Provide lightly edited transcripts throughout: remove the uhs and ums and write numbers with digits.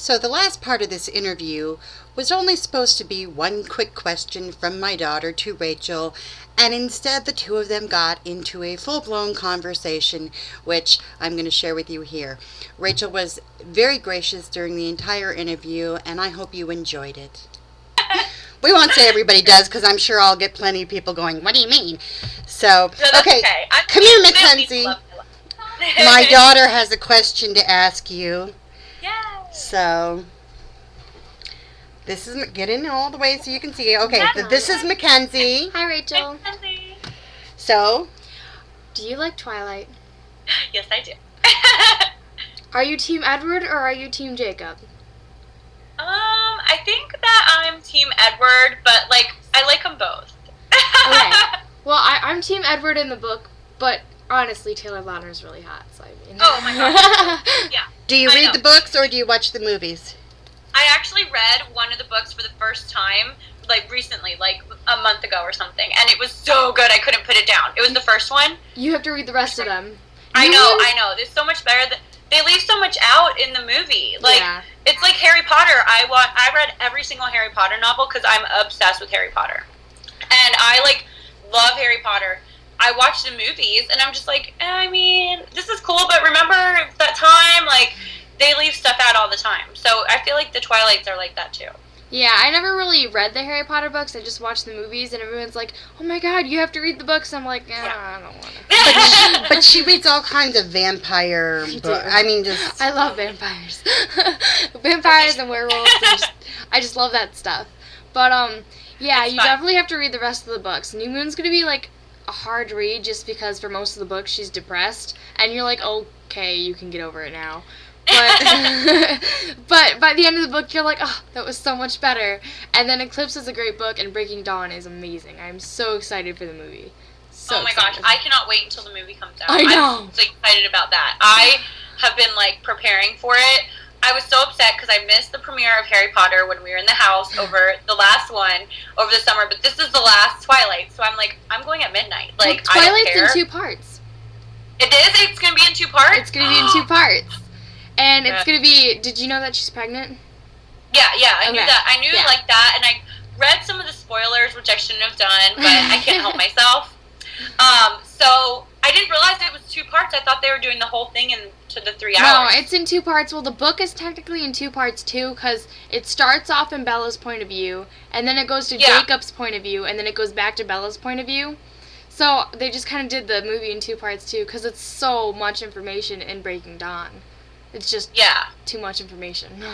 So the last part of this interview was only supposed to be one quick question from my daughter to Rachel, and instead the two of them got into a full-blown conversation, which I'm going to share with you here. Rachel was very gracious during the entire interview, and I hope you enjoyed it. We won't say everybody does, because I'm sure I'll get plenty of people going, what do you mean? So, okay. Come here, Mackenzie. My daughter has a question to ask you. So, this is, get in all the way so you can see. Okay, this is Mackenzie. Hi, Rachel. Hi, Mackenzie. So, do you like Twilight? Yes, I do. Are you Team Edward or are you Team Jacob? I think that I'm Team Edward, but, like, I like them both. Okay. Well, I'm Team Edward in the book, but honestly, Taylor Lautner's really hot, so I mean. Oh, my gosh. Yeah. Do you read the books or do you watch the movies? I actually read one of the books for the first time, like, recently, like, a month ago or something, and it was so good I couldn't put it down. It was the first one. You have to read the rest of them. I know. There's so much better. They leave so much out in the movie. Like, it's like Harry Potter. I read every single Harry Potter novel because I'm obsessed with Harry Potter. And I, like, love Harry Potter. I watched the movies, and I'm just like, I mean, this is cool, but remember that time? Like, they leave stuff out all the time. So I feel like the Twilights are like that, too. Yeah, I never really read the Harry Potter books. I just watched the movies, and everyone's like, oh my god, you have to read the books. I'm like, I don't want to. But she reads all kinds of vampire books. I mean, just... I love vampires. Vampires and werewolves. I just love that stuff. But, yeah, you definitely have to read the rest of the books. New Moon's going to be, like, a hard read just because for most of the books she's depressed. And you're like, okay, you can get over it now. But by the end of the book, you're like, oh, that was so much better. And then Eclipse is a great book, and Breaking Dawn is amazing. I'm so excited for the movie. So oh my gosh, I cannot wait until the movie comes out. I know. I'm so excited about that. I have been, like, preparing for it. I was so upset because I missed the premiere of Harry Potter when we were in the house over the last one over the summer, but this is the last Twilight, so I'm like, I'm going at midnight. Like, well, Twilight's I don't care. in 2 parts. It is? It's going to be in 2 parts? It's going to be in 2 parts. And it's going to be... Did you know that she's pregnant? Yeah, I knew that. I knew, like, that, and I read some of the spoilers, which I shouldn't have done, but I can't help myself. So I didn't realize it was 2 parts. I thought they were doing the whole thing into the 3 hours. No, it's in 2 parts. Well, the book is technically in 2 parts, too, because it starts off in Bella's point of view, and then it goes to Jacob's point of view, and then it goes back to Bella's point of view. So they just kind of did the movie in 2 parts, too, because it's so much information in Breaking Dawn. It's just too much information.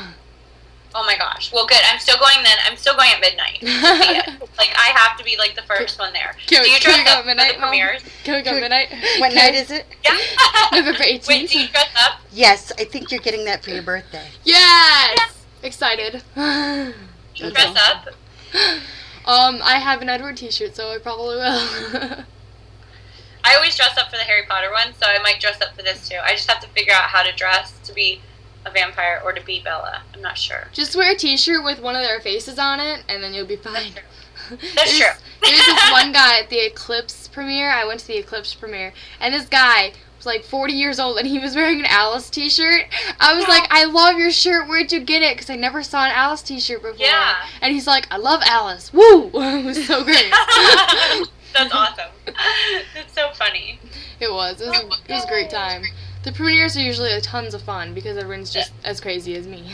Oh my gosh. Well, good. I'm still going at midnight to see it. Like, I have to be, like, the first one there. Do you dress up for the premieres? Can we go midnight? What night is it? Yeah. November 18th. Wait, do you dress up? Yes, I think you're getting that for your birthday. Yes! Excited. Do you dress up? I have an Edward t-shirt, so I probably will. I always dress up for the Harry Potter one, so I might dress up for this too. I just have to figure out how to dress to be a vampire or to be Bella. I'm not sure. Just wear a t-shirt with one of their faces on it, and then you'll be fine. That's true. There's this one guy at the Eclipse premiere. I went to the Eclipse premiere, and this guy was like 40 years old, and he was wearing an Alice t-shirt. I was like, I love your shirt. Where'd you get it? Because I never saw an Alice t-shirt before. Yeah. And he's like, I love Alice. Woo! It was so great. That's awesome. It's so funny. It was a great time. The premieres are usually tons of fun because everyone's just as crazy as me.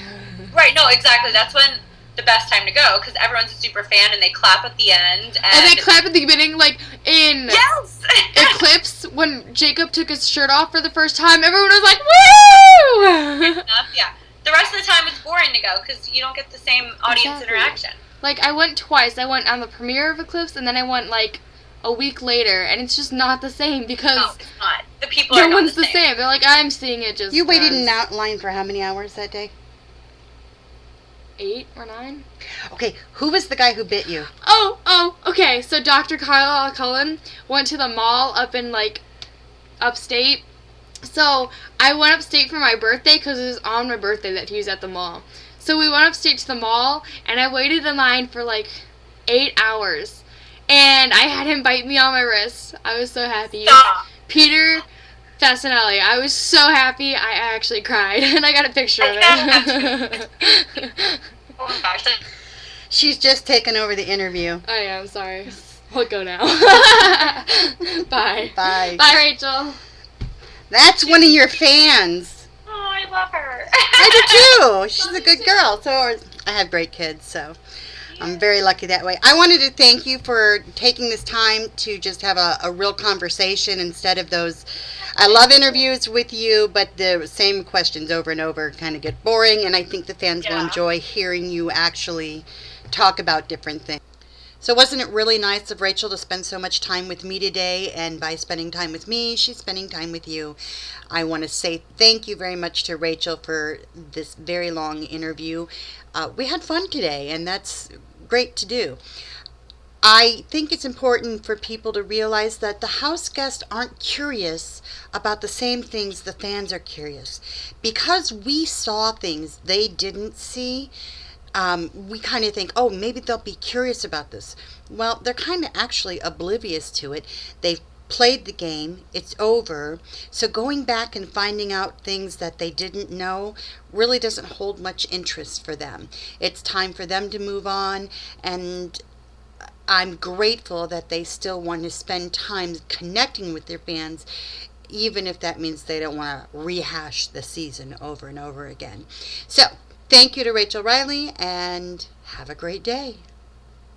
Right, no, exactly. That's when the best time to go because everyone's a super fan and they clap at the end. And they clap at the beginning, like in Eclipse, when Jacob took his shirt off for the first time, everyone was like, woo! Yeah. The rest of the time it's boring to go because you don't get the same audience interaction. Like, I went twice. I went on the premiere of Eclipse and then I went, like, a week later, and it's just not the same because... No, it's not. The people are not the same. They're like, I'm seeing it just... You waited in line for how many hours that day? 8 or 9. Okay, who was the guy who bit you? Okay, so Dr. Kyle Cullen went to the mall up in, like, upstate. So, I went upstate for my birthday because it was on my birthday that he was at the mall. So, we went upstate to the mall, and I waited in line for, like, 8 hours. And I had him bite me on my wrist. I was so happy. Stop. Peter Fasinelli. I was so happy. I actually cried, and I got a picture of it. Oh my gosh. She's just taken over the interview. Oh yeah, I'm sorry. We'll go now. Bye. Bye. Bye, Rachel. That's one of your fans. Oh, I love her. I do too. She's a good girl. So I have great kids, so I'm very lucky that way. I wanted to thank you for taking this time to just have a real conversation instead of those. I love interviews with you, but the same questions over and over kind of get boring, and I think the fans will enjoy hearing you actually talk about different things. So wasn't it really nice of Rachel to spend so much time with me today? And by spending time with me, she's spending time with you. I want to say thank you very much to Rachel for this very long interview. We had fun today, and that's great to do. I think it's important for people to realize that the house guests aren't curious about the same things the fans are curious. Because we saw things they didn't see, we kind of think, oh, maybe they'll be curious about this. Well, they're kind of actually oblivious to it. They've played the game, it's over. So going back and finding out things that they didn't know really doesn't hold much interest for them. It's time for them to move on, and I'm grateful that they still want to spend time connecting with their fans, even if that means they don't want to rehash the season over and over again. So, thank you to Rachel Reilly, and have a great day.